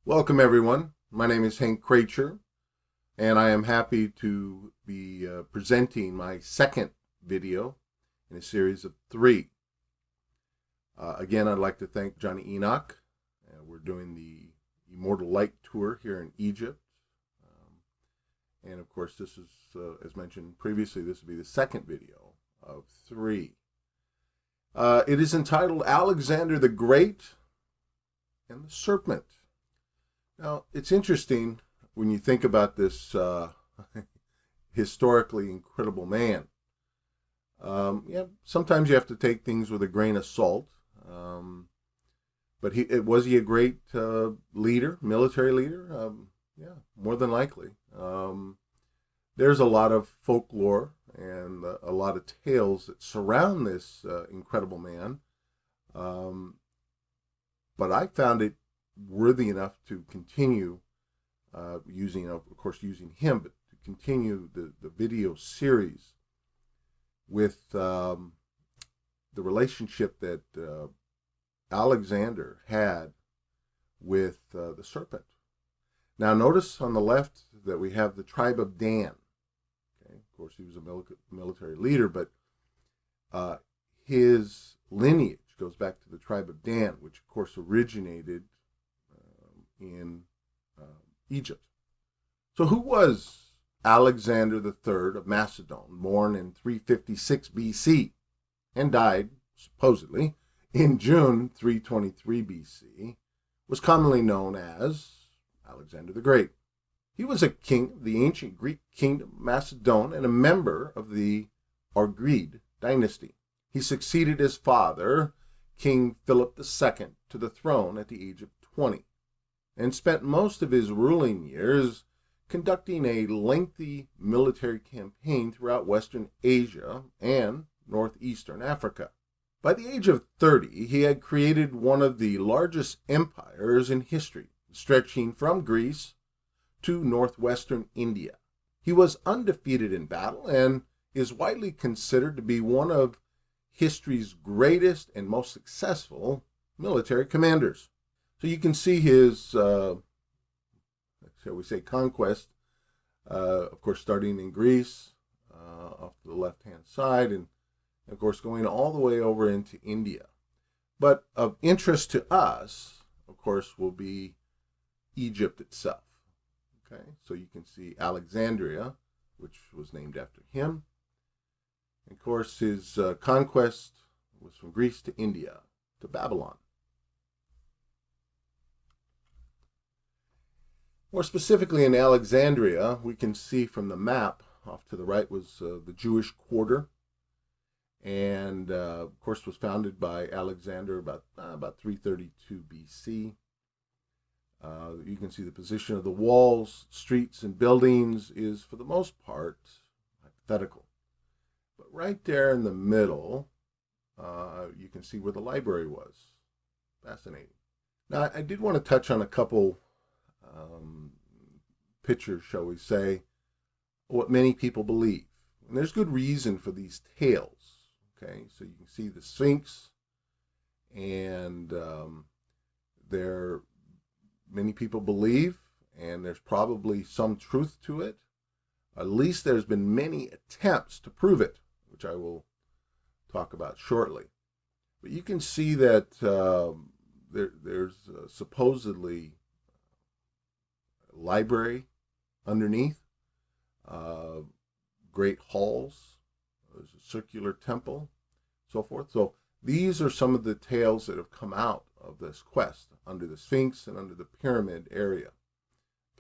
Welcome, everyone. My name is Hank Kracher, and I am happy to be presenting my second video in a series of three. Again, I'd like to thank Johnny Enoch. We're doing the Immortal Light Tour here in Egypt. And of course, this is, as mentioned previously, this will be the second video of three. It is entitled Alexander the Great and the Serpent. Now, it's interesting when you think about this historically incredible man. Sometimes you have to take things with a grain of salt. But was he a great leader, military leader? Yeah, more than likely. There's a lot of folklore and a lot of tales that surround this incredible man. But I found it worthy enough to continue using him, but to continue the video series with the relationship that Alexander had with the serpent. Now notice on the left that we have the tribe of Dan. Okay, of course he was a military leader, but his lineage goes back to the tribe of Dan, which of course originated in Egypt. So who was Alexander III of Macedon, born in 356 BC and died, supposedly, in June 323 BC, was commonly known as Alexander the Great. He was a king of the ancient Greek kingdom Macedon and a member of the Argead dynasty. He succeeded his father, King Philip II, to the throne at the age of 20. And spent most of his ruling years conducting a lengthy military campaign throughout Western Asia and Northeastern Africa. By the age of 30, he had created one of the largest empires in history, stretching from Greece to northwestern India. He was undefeated in battle and is widely considered to be one of history's greatest and most successful military commanders. So you can see his, shall we say, conquest, of course, starting in Greece, off to the left-hand side, and, of course, going all the way over into India. But of interest to us, of course, will be Egypt itself. Okay, so you can see Alexandria, which was named after him. And of course, his conquest was from Greece to India to Babylon. More specifically in Alexandria, we can see from the map, off to the right was the Jewish quarter, and of course was founded by Alexander about 332 BC. You can see the position of the walls, streets, and buildings is for the most part hypothetical. But right there in the middle, you can see where the library was. Fascinating. Now, I did want to touch on a couple pictures, shall we say, what many people believe. And there's good reason for these tales. Okay, so you can see the Sphinx, and many people believe, and there's probably some truth to it. At least there's been many attempts to prove it, which I will talk about shortly. But you can see that there's supposedly a library underneath, great halls, there's a circular temple, so forth. So these are some of the tales that have come out of this quest under the Sphinx and under the pyramid area,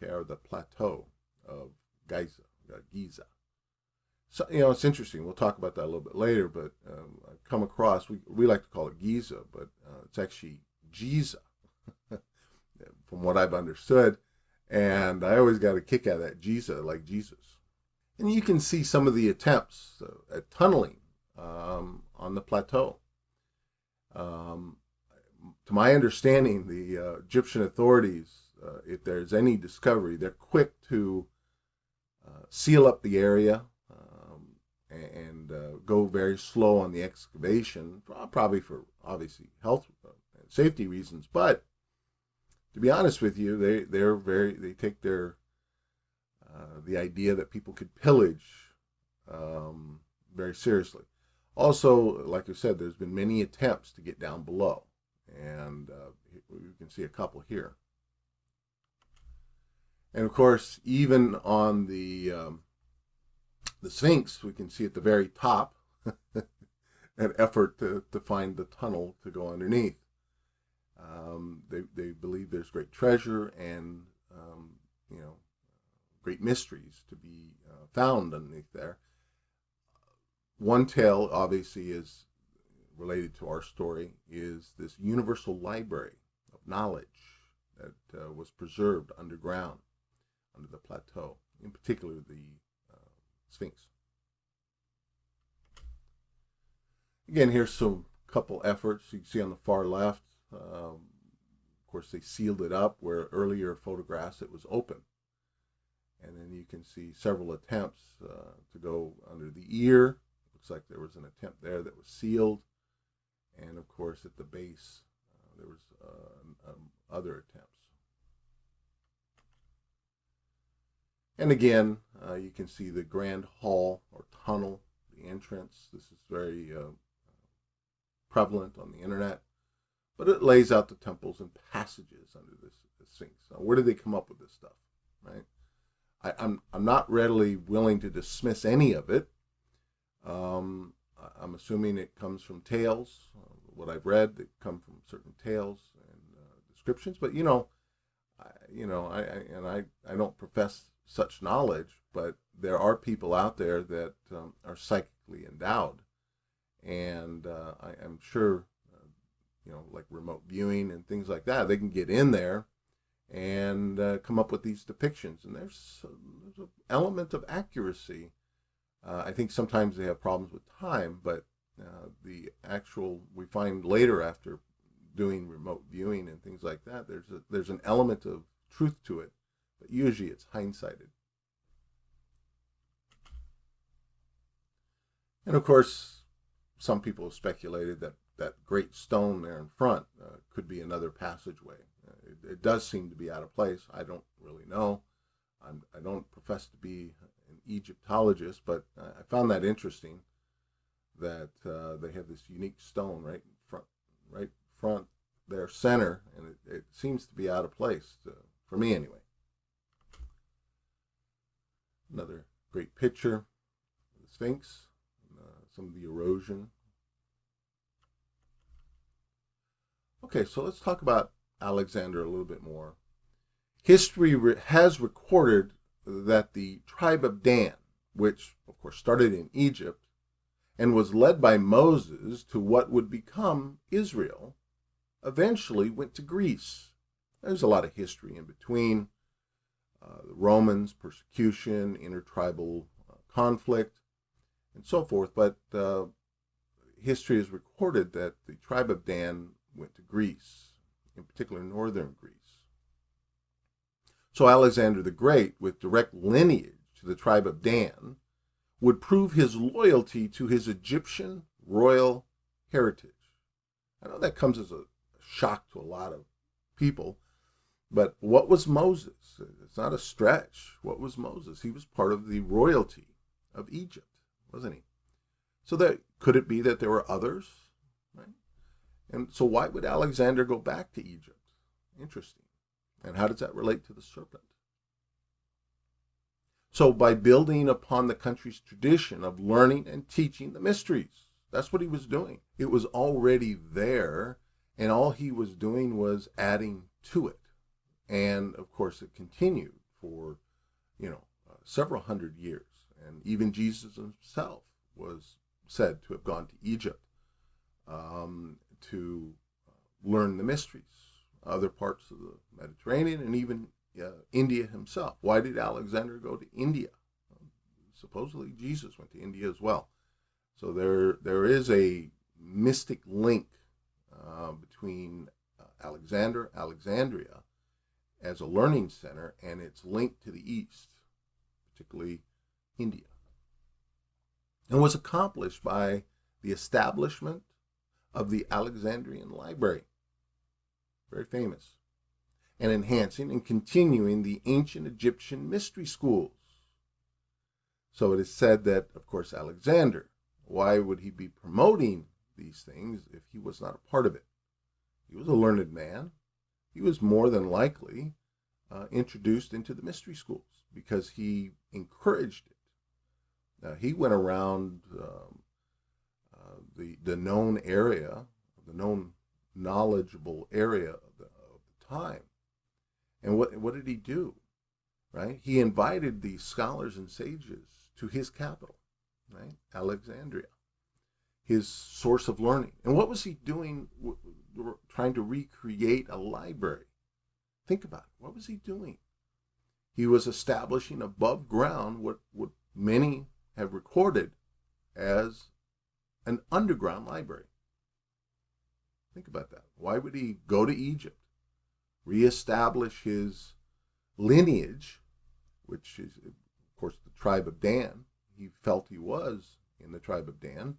okay, or the plateau of Giza. So, it's interesting. We'll talk about that a little bit later, but I've come across, we like to call it Giza, but it's actually Giza, from what I've understood. And I always got a kick out of that, Giza, like Jesus. And you can see some of the attempts at tunneling on the plateau. To my understanding, the Egyptian authorities, if there's any discovery, they're quick to seal up the area and go very slow on the excavation, probably for obviously health and safety reasons, but to be honest with you, they take their the idea that people could pillage very seriously. Also, like I said, there's been many attempts to get down below, and you can see a couple here. And of course, even on the Sphinx, we can see at the very top an effort to find the tunnel to go underneath. They believe there's great treasure and great mysteries to be found underneath there. One tale, obviously, is related to our story, is this universal library of knowledge that was preserved underground, under the plateau, in particular the Sphinx. Again, here's some couple efforts. You can see on the far left, of course, they sealed it up, where earlier photographs it was open. And then you can see several attempts to go under the ear. Looks like there was an attempt there that was sealed. And of course, at the base, there was other attempts. And again, you can see the grand hall or tunnel, the entrance. This is very prevalent on the internet, but it lays out the temples and passages under this Sphinx. Now, where did they come up with this stuff, right? I'm not readily willing to dismiss any of it. I'm assuming it comes from tales. What I've read, they come from certain tales and descriptions. But I don't profess such knowledge, but there are people out there that are psychically endowed, and I'm sure, like remote viewing and things like that, they can get in there and come up with these depictions, and there's an element of accuracy. I think sometimes they have problems with time, but we find later, after doing remote viewing and things like that, there's an element of truth to it, but usually it's hindsighted. And of course, some people have speculated that that great stone there in front could be another passageway. It does seem to be out of place. I don't really know. I don't profess to be an Egyptologist, but I found that interesting that they have this unique stone right front their center, and it seems to be out of place, for me anyway. Another great picture of the Sphinx, some of the erosion. Okay, so let's talk about Alexander a little bit more. History has recorded that the tribe of Dan, which of course started in Egypt and was led by Moses to what would become Israel, eventually went to Greece. There's a lot of history in between. The Romans, persecution, intertribal conflict, and so forth. But history has recorded that the tribe of Dan went to Greece, in particular northern Greece. So Alexander the Great, with direct lineage to the tribe of Dan, would prove his loyalty to his Egyptian royal heritage. I know that comes as a shock to a lot of people, but what was Moses? It's not a stretch. What was Moses? He was part of the royalty of Egypt, wasn't he? So could it be that there were others? Right? And so why would Alexander go back to Egypt? Interesting. And how does that relate to the serpent? So by building upon the country's tradition of learning and teaching the mysteries. That's what he was doing. It was already there, and all he was doing was adding to it. And of course it continued for, several hundred years. And even Jesus himself was said to have gone to Egypt to learn the mysteries, other parts of the Mediterranean, and even India himself. Why did Alexander go to India? Supposedly Jesus went to India as well. So there is a mystic link between Alexandria as a learning center and its link to the East, particularly India, and was accomplished by the establishment of the Alexandrian Library. Very famous. and enhancing and continuing the ancient Egyptian mystery schools. So it is said that, of course, Alexander, why would he be promoting these things if he was not a part of it? He was a learned man. He was more than likely introduced into the mystery schools because he encouraged it. He went around the known area, the known knowledgeable area of the time. And what did he do? Right? He invited the scholars and sages to his capital, right? Alexandria, his source of learning. And what was he doing? Trying to recreate a library. Think about it. What was he doing? He was establishing above ground what many have recorded as an underground library. Think about that. Why would he go to Egypt, reestablish his lineage, which is, of course, the tribe of Dan? He felt he was in the tribe of Dan,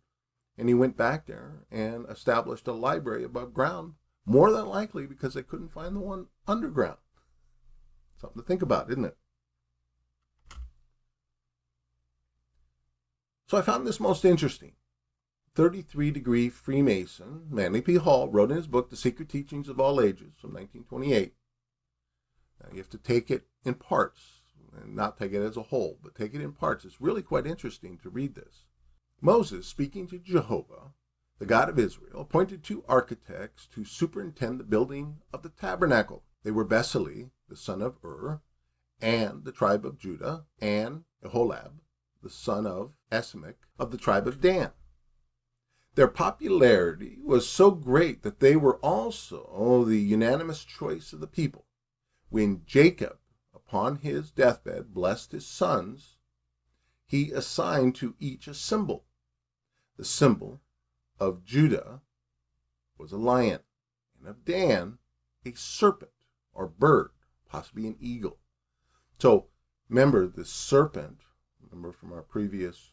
and he went back there and established a library above ground, more than likely because they couldn't find the one underground. Something to think about, isn't it? So I found this most interesting. 33-degree Freemason Manly P. Hall wrote in his book, The Secret Teachings of All Ages, from 1928. Now, you have to take it in parts, and not take it as a whole, but take it in parts. It's really quite interesting to read this. Moses, speaking to Jehovah, the God of Israel, appointed 2 architects to superintend the building of the tabernacle. They were Bezalel, the son of Ur, and the tribe of Judah, and Aholab, the son of Esamach, of the tribe of Dan. Their popularity was so great that they were also the unanimous choice of the people. When Jacob, upon his deathbed, blessed his sons, he assigned to each a symbol. The symbol of Judah was a lion, and of Dan, a serpent or bird, possibly an eagle. So remember the serpent, remember from our previous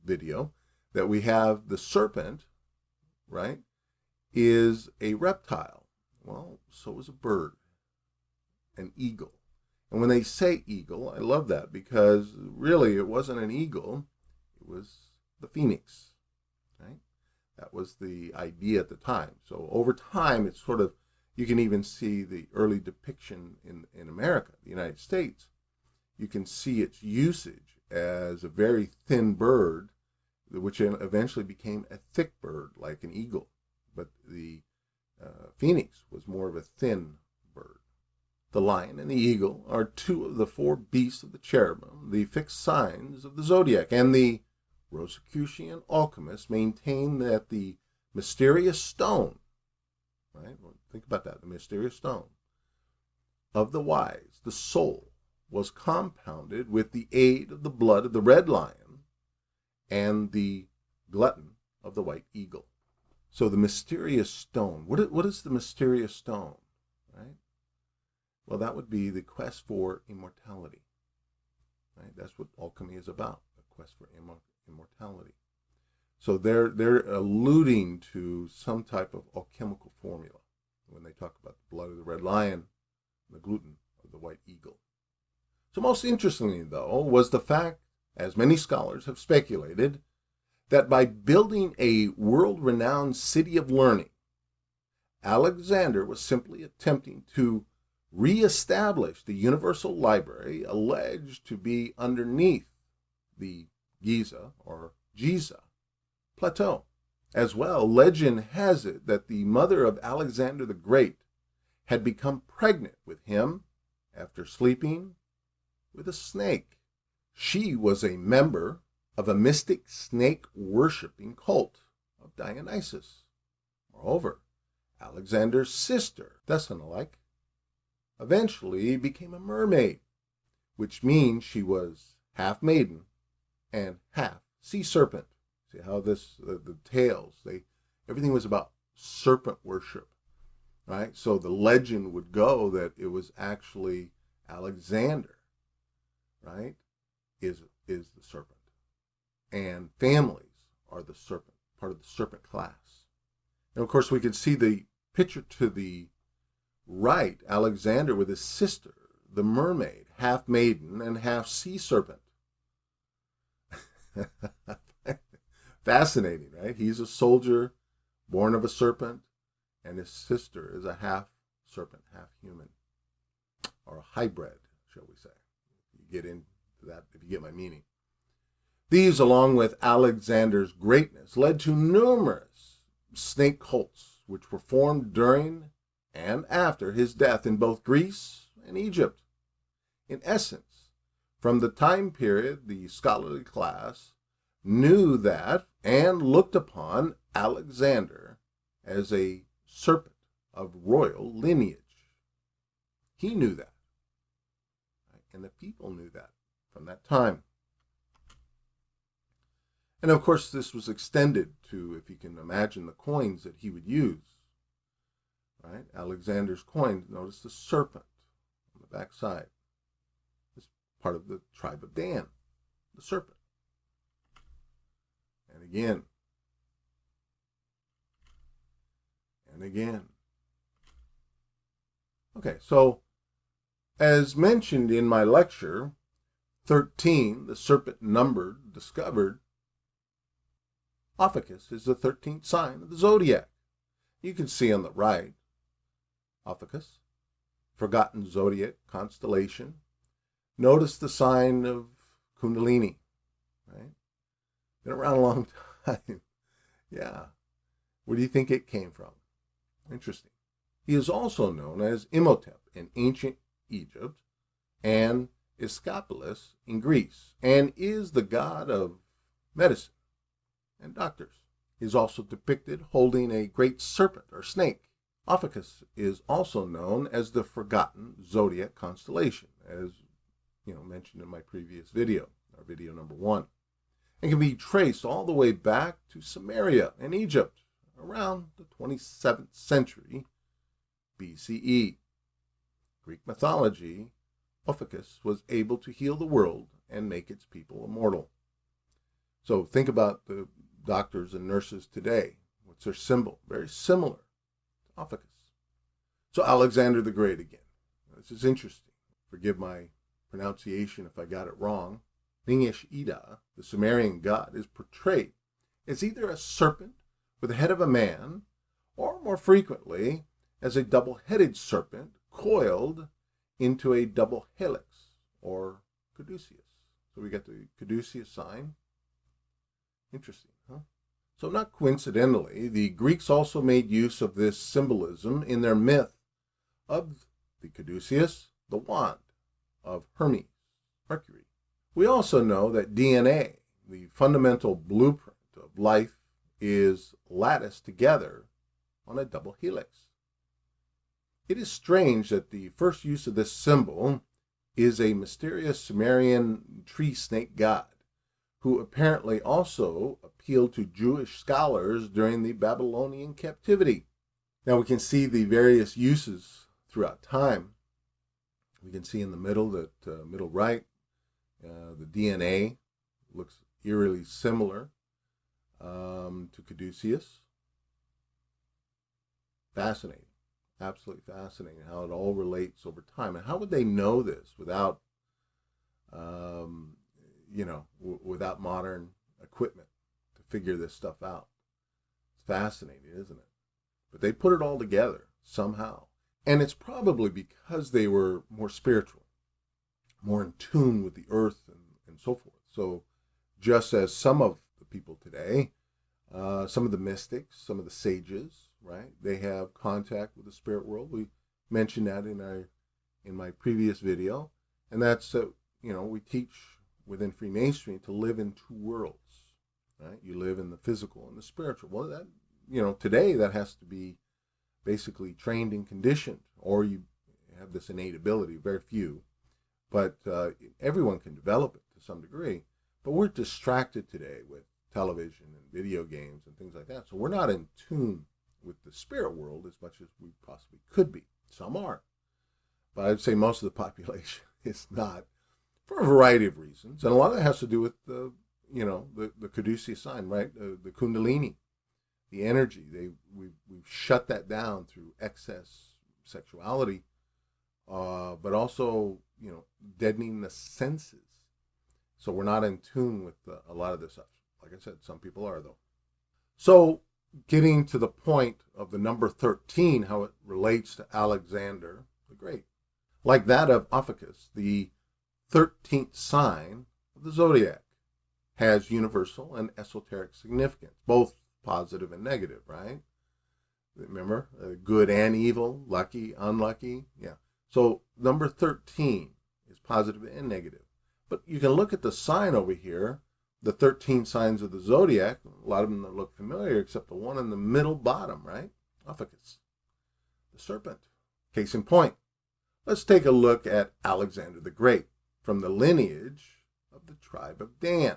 video, that we have the serpent, right, is a reptile. Well, so is a bird, an eagle. And when they say eagle, I love that because really it wasn't an eagle, it was the phoenix, right? That was the idea at the time. So over time, it's sort of, you can even see the early depiction in America, the United States. You can see its usage as a very thin bird, which eventually became a thick bird like an eagle. But the phoenix was more of a thin bird. The lion and the eagle are 2 of the 4 beasts of the cherubim, the fixed signs of the zodiac, and the Rosicrucian alchemists maintain that the mysterious stone, right? Well, think about that, the mysterious stone of the wise, the soul, was compounded with the aid of the blood of the red lion and the glutton of the white eagle. So the mysterious stone, what is the mysterious stone, right? Well, that would be the quest for immortality, right? That's what alchemy is about, the quest for immortality. So they're alluding to some type of alchemical formula when they talk about the blood of the red lion and the gluten of the white eagle. So most interestingly, though, was the fact, as many scholars have speculated, that by building a world-renowned city of learning, Alexander was simply attempting to reestablish the universal library alleged to be underneath the Giza or Giza plateau. As well, legend has it that the mother of Alexander the Great had become pregnant with him after sleeping with a snake. She was a member of a mystic snake-worshipping cult of Dionysus. Moreover, Alexander's sister, Thessalonike, eventually became a mermaid, which means she was half maiden and half sea serpent. See how this, the tales, everything was about serpent worship, right? So the legend would go that it was actually Alexander, right, is the serpent. And families are the serpent, part of the serpent class. And of course we can see the picture to the right Alexander with his sister, the mermaid, half maiden and half sea serpent. Fascinating, right? He's a soldier born of a serpent, and his sister is a half serpent, half human, or a hybrid, shall we say. You get into that if you get my meaning. These, along with Alexander's greatness, led to numerous snake cults, which were formed during and after his death in both Greece and Egypt. In essence, from the time period, the scholarly class knew that and looked upon Alexander as a serpent of royal lineage. He knew that, and the people knew that from that time. And of course, this was extended to, if you can imagine, the coins that he would use. Right? Alexander's coin, notice the serpent on the back side. It's part of the tribe of Dan, the serpent. And again. And again. Okay, so as mentioned in my lecture, 13, the serpent numbered, discovered, Ophiuchus is the 13th sign of the zodiac. You can see on the right, Ophiuchus, forgotten zodiac constellation. Notice the sign of Kundalini, right? Been around a long time. Yeah. Where do you think it came from? Interesting. He is also known as Imhotep in ancient Egypt and Escapulus in Greece, and is the god of medicine and doctors. He is also depicted holding a great serpent or snake. Ophiuchus is also known as the forgotten zodiac constellation, as mentioned in my previous video, our video number 1, and can be traced all the way back to Samaria in Egypt around the 27th century BCE. Greek mythology, Ophiuchus was able to heal the world and make its people immortal. So think about the doctors and nurses today. What's their symbol? Very similar to Ophiuchus. So Alexander the Great again. This is interesting. Forgive my pronunciation if I got it wrong. Ningish-Ida, the Sumerian god, is portrayed as either a serpent with the head of a man, or more frequently as a double-headed serpent coiled into a double helix, or caduceus. So we got the caduceus sign. Interesting, huh? So not coincidentally, the Greeks also made use of this symbolism in their myth of the caduceus, the wand of Hermes, Mercury. We also know that DNA, the fundamental blueprint of life, is latticed together on a double helix. It is strange that the first use of this symbol is a mysterious Sumerian tree snake god, who apparently also appealed to Jewish scholars during the Babylonian captivity. Now we can see the various uses throughout time. We can see in the middle, that middle right, the DNA looks eerily similar to caduceus. Fascinating. Absolutely fascinating how it all relates over time. And how would they know this without, without modern equipment to figure this stuff out? It's fascinating, isn't it? But they put it all together somehow. And it's probably because they were more spiritual, more in tune with the earth and so forth. So just as some of the people today, some of the mystics, some of the sages, right? They have contact with the spirit world. We mentioned that in my previous video, and that's we teach within Freemasonry to live in two worlds, right? You live in the physical and the spiritual. Well, that today that has to be basically trained and conditioned, or you have this innate ability. Very few, but everyone can develop it to some degree. But we're distracted today with television and video games and things like that, so we're not in tune with the spirit world as much as we possibly could be. Some are, but I'd say most of the population is not, for a variety of reasons, and a lot of it has to do with the caduceus sign, right? The Kundalini, the energy. We've shut that down through excess sexuality, but also, deadening the senses. So we're not in tune with a lot of this stuff. Like I said, some people are, though. So getting to the point of the number 13, how it relates to Alexander the Great. Like that of Ophiuchus, the 13th sign of the zodiac has universal and esoteric significance, both positive and negative, right? Remember, good and evil, lucky, unlucky. Yeah. So number 13 is positive and negative. But you can look at the sign over here, the 13 signs of the zodiac. A lot of them look familiar, except the one in the middle bottom, right? Ophiuchus, the serpent. Case in point, let's take a look at Alexander the Great from the lineage of the tribe of Dan,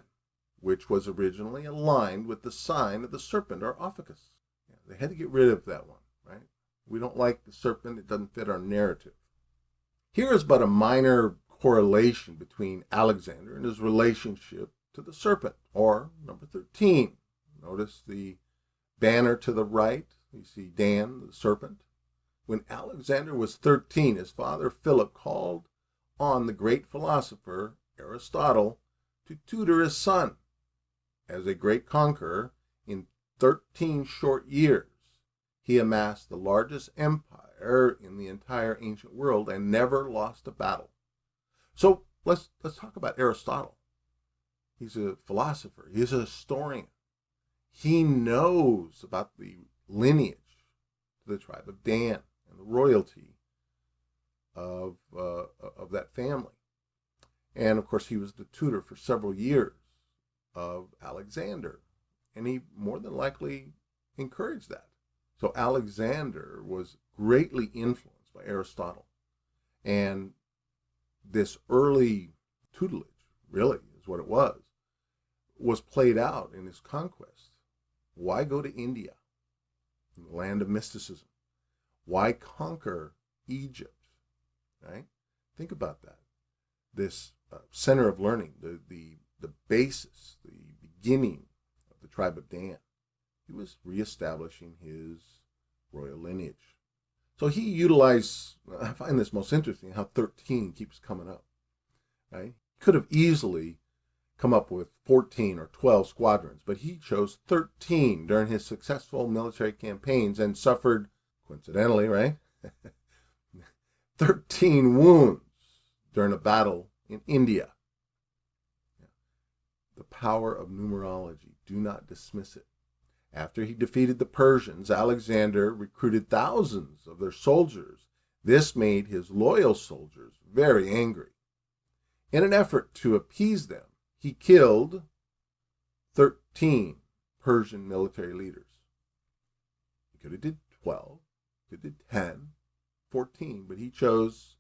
which was originally aligned with the sign of the serpent, or Ophiuchus. Yeah, they had to get rid of that one, right? We don't like the serpent. It doesn't fit our narrative. Here is but a minor correlation between Alexander and his relationship to the serpent, or number 13. Notice the banner to the right. You see Dan, the serpent. When Alexander was 13, his father Philip called on the great philosopher Aristotle to tutor his son. As a great conqueror, in 13 short years, he amassed the largest empire in the entire ancient world and never lost a battle. So let's talk about Aristotle. He's a philosopher. He's a historian. He knows about the lineage to the tribe of Dan and the royalty of that family. And of course, he was the tutor for several years of Alexander, and he more than likely encouraged that. So Alexander was greatly influenced by Aristotle, and this early tutelage, really is what it was played out in his conquest. Why go to India, the land of mysticism? Why conquer Egypt, right? Think about that. This center of learning, the basis, the beginning of the tribe of Dan. He was reestablishing his royal lineage. So he utilized, I find this most interesting, how 13 keeps coming up, right? Could have easily come up with 14 or 12 squadrons, but he chose 13 during his successful military campaigns and suffered, coincidentally, right, 13 wounds during a battle in India. The power of numerology. Do not dismiss it. After he defeated the Persians, Alexander recruited thousands of their soldiers. This made his loyal soldiers very angry. In an effort to appease them, he killed 13 Persian military leaders. He could have did 12, could have did 10, 14, but he chose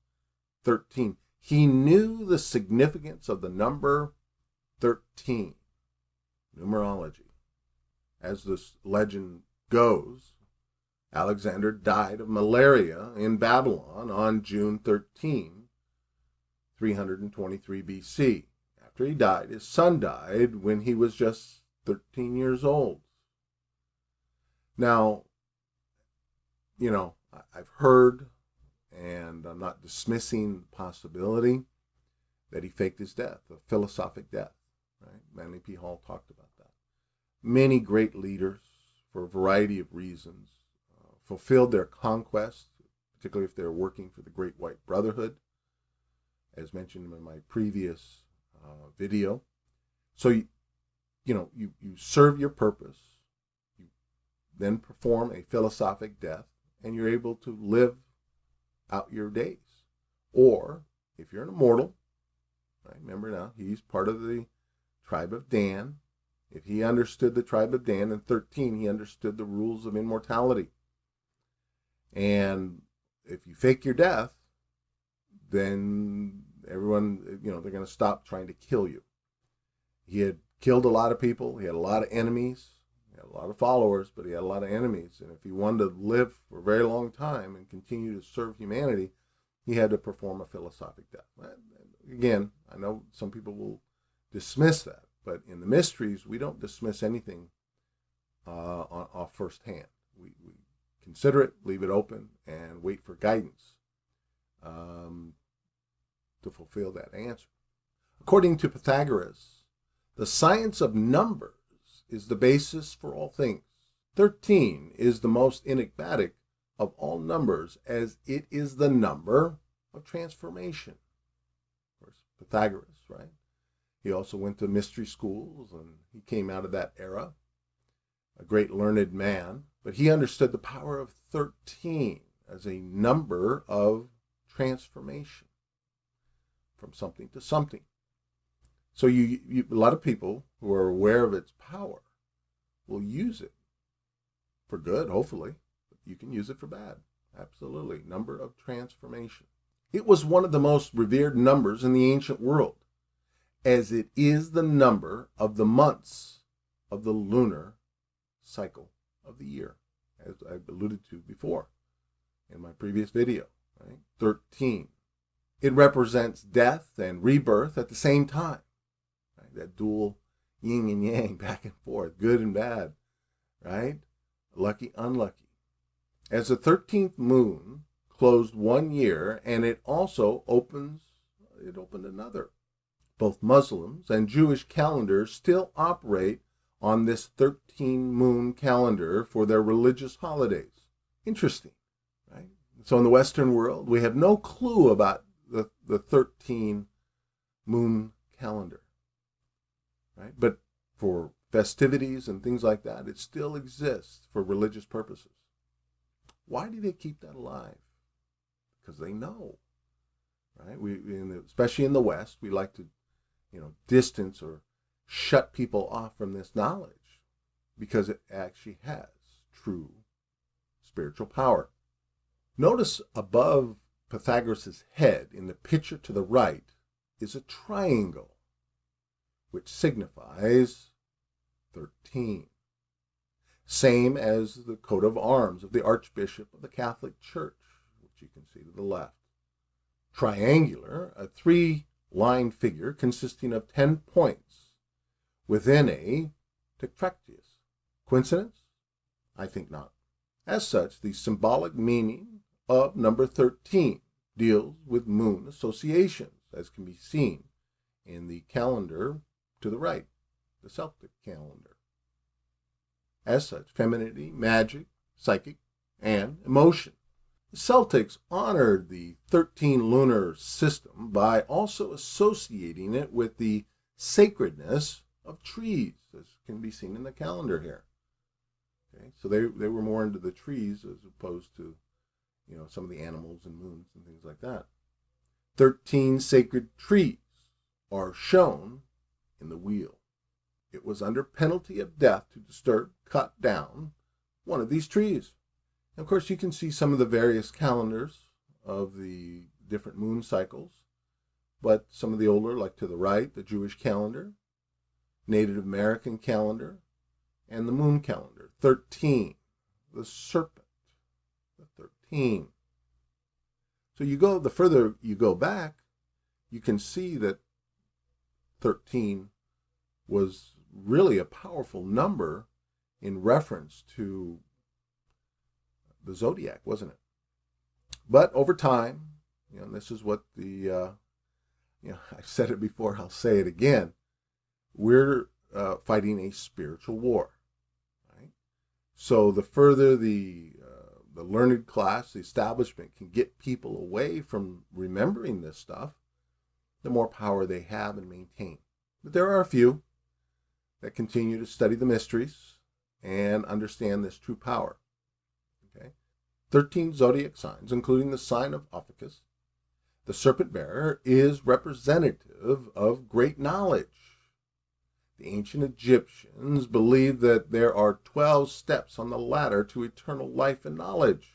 13. He knew the significance of the number 13, numerology. As this legend goes, Alexander died of malaria in Babylon on June 13, 323 BC. After he died, his son died when he was just 13 years old. Now, I've heard, and I'm not dismissing the possibility, that he faked his death, a philosophic death. Right? Manly P. Hall talked about that. Many great leaders, for a variety of reasons, fulfilled their conquest, particularly if they're working for the Great White Brotherhood, as mentioned in my previous video. So, you serve your purpose, you then perform a philosophic death, and you're able to live out your days. Or, if you're an immortal, right, remember now, he's part of the tribe of Dan. If he understood the tribe of Dan in 13, he understood the rules of immortality. And if you fake your death, then everyone, they're going to stop trying to kill you. He had killed a lot of people. He had a lot of enemies. He had a lot of followers, but he had a lot of enemies. And if he wanted to live for a very long time and continue to serve humanity, he had to perform a philosophic death. Again, I know some people will dismiss that, but in the mysteries, we don't dismiss anything off first hand. We consider it, leave it open, and wait for guidance to fulfill that answer. According to Pythagoras, the science of numbers is the basis for all things. 13 is the most enigmatic of all numbers, as it is the number of transformation. Of course, Pythagoras, right? He also went to mystery schools, and he came out of that era, a great learned man, but he understood the power of 13 as a number of transformation from something to something. So a lot of people who are aware of its power will use it for good, hopefully. But you can use it for bad. Absolutely. Number of transformation. It was one of the most revered numbers in the ancient world, as it is the number of the months of the lunar cycle of the year, as I've alluded to before in my previous video. Right? 13. It represents death and rebirth at the same time. Right? That dual yin and yang, back and forth, good and bad, right? Lucky, unlucky. As the 13th moon closed one year, and it also opened another. Both Muslims and Jewish calendars still operate on this 13-moon calendar for their religious holidays. Interesting, right? So in the Western world, we have no clue about the 13-moon calendar, right? But for festivities and things like that, it still exists for religious purposes. Why do they keep that alive? Because they know, right? Especially in the West, we like to, distance or shut people off from this knowledge because it actually has true spiritual power. Notice above Pythagoras' head in the picture to the right is a triangle, which signifies 13. Same as the coat of arms of the Archbishop of the Catholic Church, which you can see to the left. Triangular, a 3-line figure consisting of 10 points within a tetractys. Coincidence? I think not. As such, the symbolic meaning of number 13 deals with moon associations, as can be seen in the calendar to the right, the Celtic calendar. As such, femininity, magic, psychic, and emotion. The Celtics honored the 13 lunar system by also associating it with the sacredness of trees, as can be seen in the calendar here. Okay, so they were more into the trees as opposed to, some of the animals and moons and things like that. 13 sacred trees are shown in the wheel. It was under penalty of death to disturb, cut down one of these trees. And of course, you can see some of the various calendars of the different moon cycles, but some of the older, like to the right, the Jewish calendar, Native American calendar, and the moon calendar, 13, the serpent, the 13. So the further you go back, you can see that 13 was really a powerful number in reference to the zodiac, wasn't it? But over time, this is what I've said it before, I'll say it again, we're fighting a spiritual war, right? So the further the learned class, the establishment, can get people away from remembering this stuff, the more power they have and maintain. But there are a few that continue to study the mysteries and understand this true power. Okay, 13 zodiac signs, including the sign of Ophiuchus, the serpent bearer, is representative of great knowledge. The ancient Egyptians believed that there are 12 steps on the ladder to eternal life and knowledge,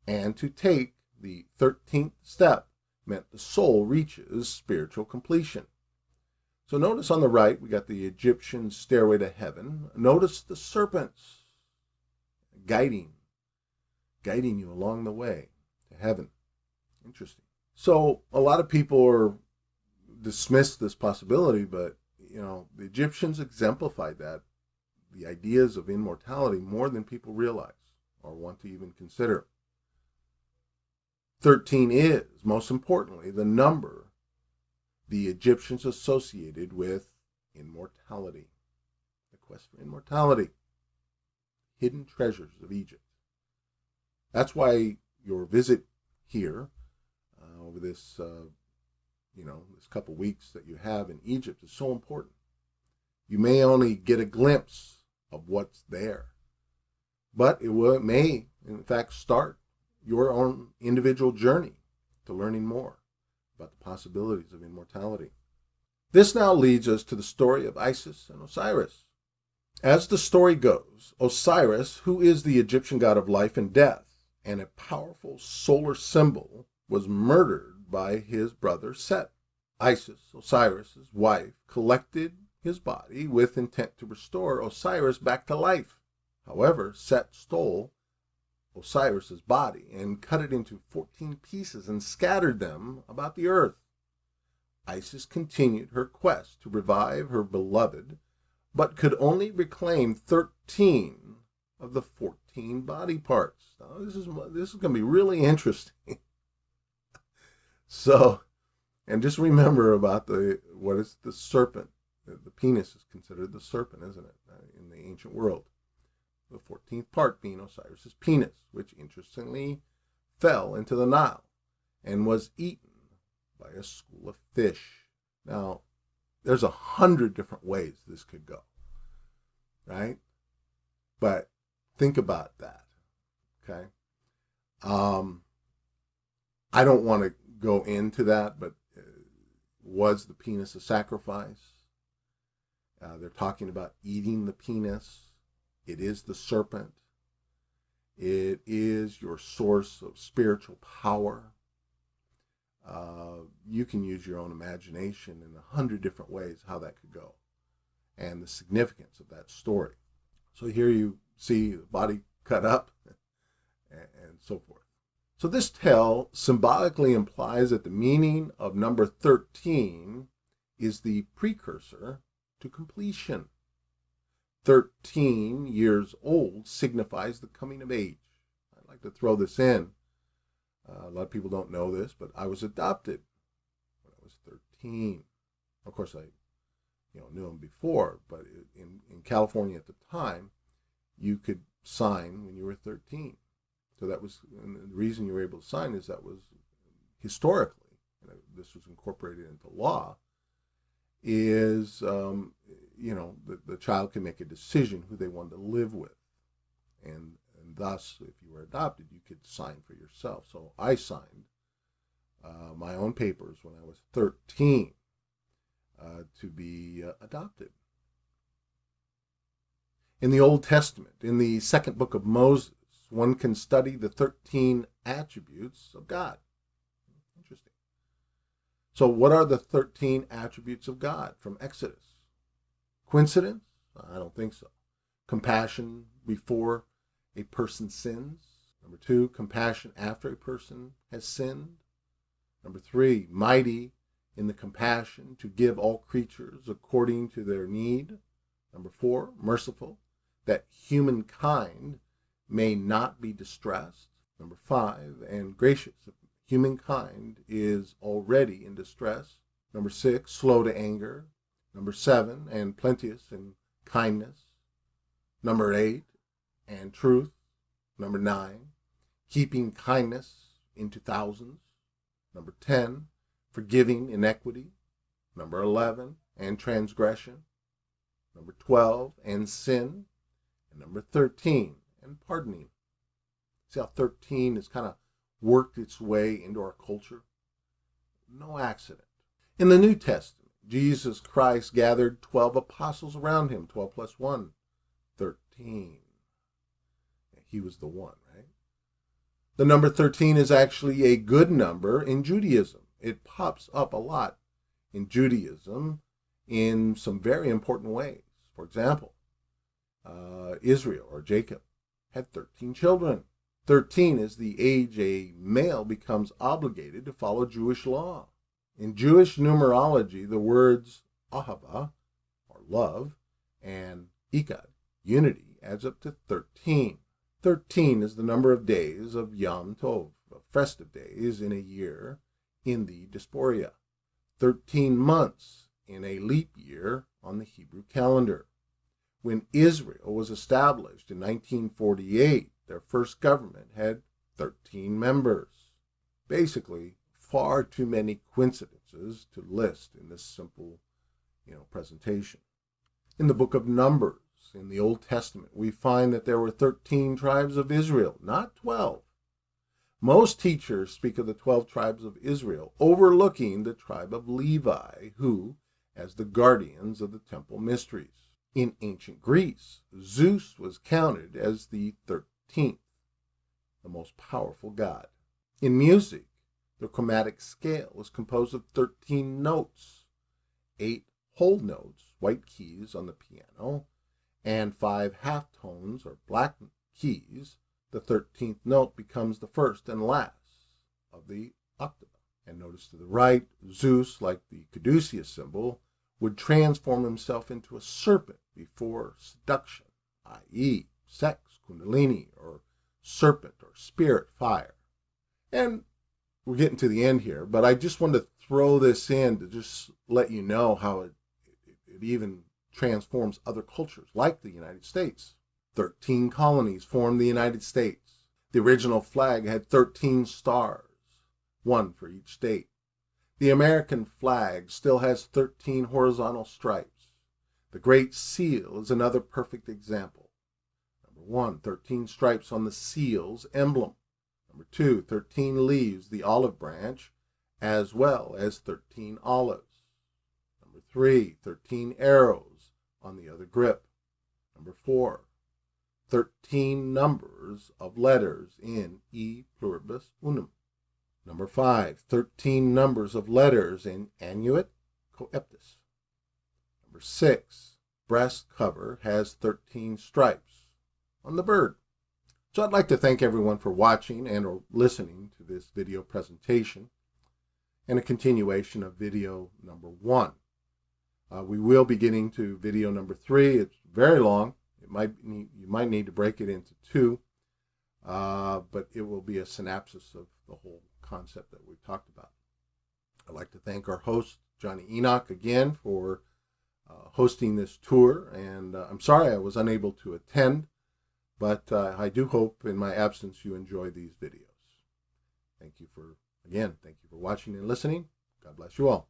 and to take the 13th step meant the soul reaches spiritual completion. So notice on the right, we got the Egyptian stairway to heaven. Notice the serpents guiding you along the way to heaven. Interesting. So a lot of people dismiss this possibility, but the Egyptians exemplified that, the ideas of immortality, more than people realize. or want to even consider. 13 is, most importantly, the number the Egyptians associated with immortality. The quest for immortality. Hidden treasures of Egypt. That's why your visit here over this, this couple weeks that you have in Egypt is so important. You may only get a glimpse of what's there, but it may, in fact, start your own individual journey to learning more about the possibilities of immortality. This now leads us to the story of Isis and Osiris. As the story goes, Osiris, who is the Egyptian god of life and death and a powerful solar symbol, was murdered by his brother Set. Isis, Osiris's wife, collected his body with intent to restore Osiris back to life. However, Set stole Osiris's body and cut it into 14 pieces and scattered them about the earth. Isis continued her quest to revive her beloved, but could only reclaim 13 of the 14 body parts. Now, this is going to be really interesting. So, and just remember about what is the serpent. The penis is considered the serpent, isn't it, in the ancient world? The 14th part being Osiris's penis, which interestingly fell into the Nile and was eaten by a school of fish. Now, there's 100 different ways this could go, right? But think about that, okay? I don't want to go into that, but was the penis a sacrifice? They're talking about eating the penis. It is the serpent. It is your source of spiritual power. You can use your own imagination in 100 different ways how that could go and the significance of that story. So here you see the body cut up and so forth. So this tale symbolically implies that the meaning of number 13 is the precursor to completion. 13 years old signifies the coming of age. I'd like to throw this in. A lot of people don't know this, but I was adopted when I was 13. Of course, I knew him before, but in California at the time, you could sign when you were 13. So that was, and the reason you were able to sign is that was historically, this was incorporated into law, is, the child can make a decision who they want to live with. And thus, if you were adopted, you could sign for yourself. So I signed my own papers when I was 13 to be adopted. In the Old Testament, in the second book of Moses, one can study the 13 attributes of God. Interesting. So what are the 13 attributes of God from Exodus? Coincidence? I don't think so. Compassion before a person sins. Number 2, compassion after a person has sinned. Number 3, mighty in the compassion to give all creatures according to their need. Number 4, merciful, that humankind may not be distressed. Number 5, and gracious, if humankind is already in distress. Number 6, slow to anger. Number 7, and plenteous in kindness. Number 8, and truth. Number 9, keeping kindness into thousands. Number 10, forgiving iniquity. Number 11, and transgression. Number 12, and sin. And number 13, and pardoning. See how 13 has kind of worked its way into our culture? No accident. In the New Testament, Jesus Christ gathered 12 apostles around him, 12 plus 1, 13. He was the one, right? The number 13 is actually a good number in Judaism. It pops up a lot in Judaism in some very important ways. For example, Israel or Jacob had 13 children. 13 is the age a male becomes obligated to follow Jewish law. In Jewish numerology, the words ahava, or love, and ikad, unity, adds up to 13. 13 is the number of days of Yom Tov, of festive days in a year in the diaspora. 13 months in a leap year on the Hebrew calendar. When Israel was established in 1948, their first government had 13 members. Basically, far too many coincidences to list in this simple, presentation. In the book of Numbers, in the Old Testament, we find that there were 13 tribes of Israel, not 12. Most teachers speak of the 12 tribes of Israel, overlooking the tribe of Levi, who, as the guardians of the temple mysteries. In ancient Greece, Zeus was counted as the 13th, the most powerful god. In music, the chromatic scale is composed of 13 notes, 8 whole notes, white keys on the piano, and 5 half tones or black keys. The 13th note becomes the first and last of the octave. And notice to the right, Zeus, like the caduceus symbol, would transform himself into a serpent before seduction, i.e., sex, kundalini, or serpent, or spirit fire. And we're getting to the end here, but I just wanted to throw this in to just let you know how it even transforms other cultures, like the United States. 13 colonies formed the United States. The original flag had 13 stars, one for each state. The American flag still has 13 horizontal stripes. The Great Seal is another perfect example. Number 1, 13 stripes on the seal's emblem. Number 2, 13 leaves, the olive branch, as well as 13 olives. Number 3, 13 arrows on the other grip. Number 4, 13 numbers of letters in E pluribus unum. Number 5, 13 numbers of letters in annuit coeptus. Number 6, breast cover has 13 stripes on the bird. So I'd like to thank everyone for watching and or listening to this video presentation and a continuation of video number 1. We will be getting to video number 3. It's very long. You might need to break it into 2, but it will be a synopsis of the whole concept that we've talked about. I'd like to thank our host, Johnny Enoch, again for hosting this tour, and I'm sorry I was unable to attend, but I do hope in my absence you enjoy these videos. Thank you for watching and listening. God bless you all.